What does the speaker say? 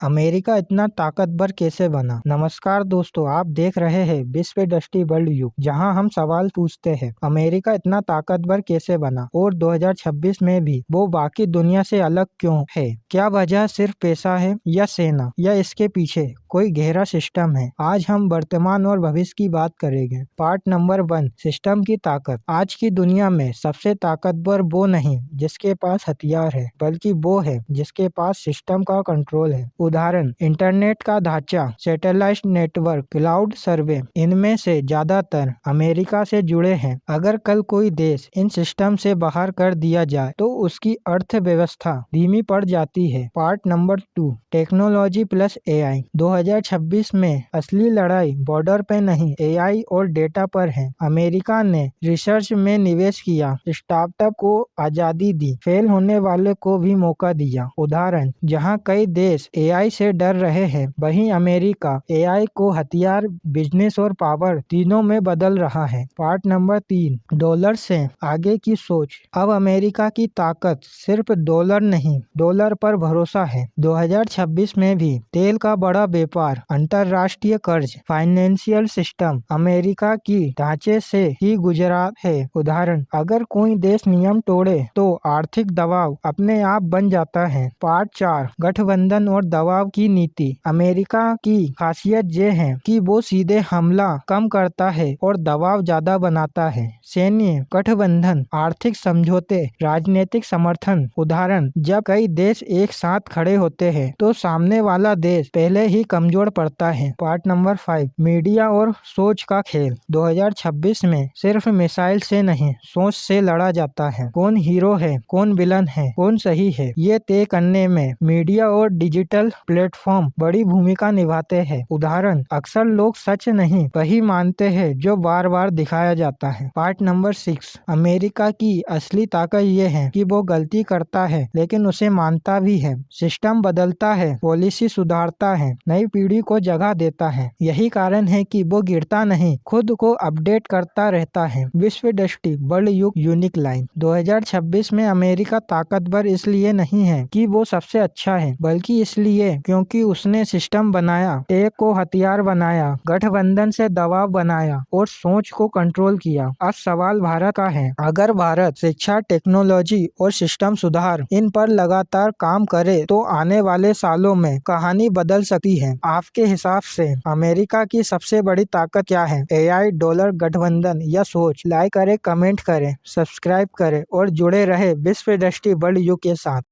America इतना ताकतवर कैसे बना? नमस्कार दोस्तों, आप देख रहे हैं विश्व दृष्टि वर्ल्ड युग, जहां हम सवाल पूछते हैं अमेरिका इतना ताकतवर कैसे बना और 2026 में भी वो बाकी दुनिया से अलग क्यों है? क्या वजह सिर्फ पैसा है या सेना या इसके पीछे कोई गहरा सिस्टम है? आज हम वर्तमान और भविष्य की बात करेंगे। पार्ट नंबर 1, सिस्टम की ताकत। आज की दुनिया में सबसे ताकतवर वो नहीं जिसके पास हथियार है, बल्कि वो है जिसके पास सिस्टम का कंट्रोल है। उदाहरण, इंटरनेट का ढांचा, सैटेलाइट नेटवर्क, क्लाउड सर्वे, इनमें से ज्यादातर अमेरिका से जुड़े हैं। अगर कल कोई देश इन सिस्टम से बाहर कर दिया जाए तो उसकी अर्थव्यवस्था धीमी पड़ जाती है। Part number 2, technology plus AI. 2026 में असली लड़ाई बॉर्डर पे नहीं, एआई और डेटा पर है। अमेरिका ने रिसर्च में निवेश किया, स्टार्टअप को आजादी दी, फेल होने वाले को भी मौका दिया। उदाहरण, जहां कई देश एआई से डर रहे हैं, वहीं अमेरिका एआई को हथियार, बिजनेस और पावर तीनों में बदल रहा है। पार्ट नंबर 3, डॉलर से आगे की सोच। अब अमेरिका की ताकत सिर्फ डॉलर नहीं, डॉलर पर भरोसा है। 2026 में भी तेल का बड़ा व्यापार, अंतरराष्ट्रीय कर्ज, फाइनेंशियल सिस्टम अमेरिका की ढांचे से ही गुजरा है। उदाहरण, अगर कोई देश नियम तोड़े तो आर्थिक दबाव अपने आप बन जाता है। पार्ट 4, गठबंधन और दबाव की नीति। अमेरिका की खासियत ये है कि वो सीधे हमला कम करता है और दबाव ज्यादा बनाता है। सैन्य गठबंधन, आर्थिक समझौते, राजनीतिक समर्थन। उदाहरण, जब कई देश एक साथ खड़े होते हैं तो सामने वाला देश पहले ही कमजोर पड़ता है। पार्ट नंबर 5, मीडिया और सोच का खेल। 2026 में सिर्फ मिसाइल से नहीं, सोच से लड़ा जाता है। कौन हीरो है, कौन विलन है, कौन सही है, ये तय करने में मीडिया और डिजिटल प्लेटफॉर्म बड़ी भूमिका निभाते हैं। उदाहरण, अक्सर लोग सच नहीं वही मानते हैं जो बार बार दिखाया जाता है। पार्ट नंबर 6, अमेरिका की असली ताकत ये है कि वो गलती करता है लेकिन उसे मानता भी है। सिस्टम बदलता है, पॉलिसी सुधारता है, नई पीढ़ी को जगह देता है। यही कारण है कि वो गिरता नहीं, खुद को अपडेट करता रहता है। विश्व दृष्टि वर्ल्ड युग यूनिक लाइन। 2026 में अमेरिका ताकतवर इसलिए नहीं है कि वो सबसे अच्छा है, बल्कि इसलिए क्योंकि उसने सिस्टम बनाया, टेक को हथियार बनाया, गठबंधन से दबाव बनाया और सोच को कंट्रोल किया। अब सवाल भारत का है। अगर भारत शिक्षा, टेक्नोलॉजी और सिस्टम सुधार इन पर लगातार काम करे तो आने वाले सालों में कहानी बदल सकती है। आपके हिसाब से अमेरिका की सबसे बड़ी ताकत क्या है? एआई, डॉलर, गठबंधन या सोच? लाइक करें, कमेंट करें, सब्सक्राइब करें और जुड़े रहे विश्व दृष्टि वर्ल्ड युग के साथ।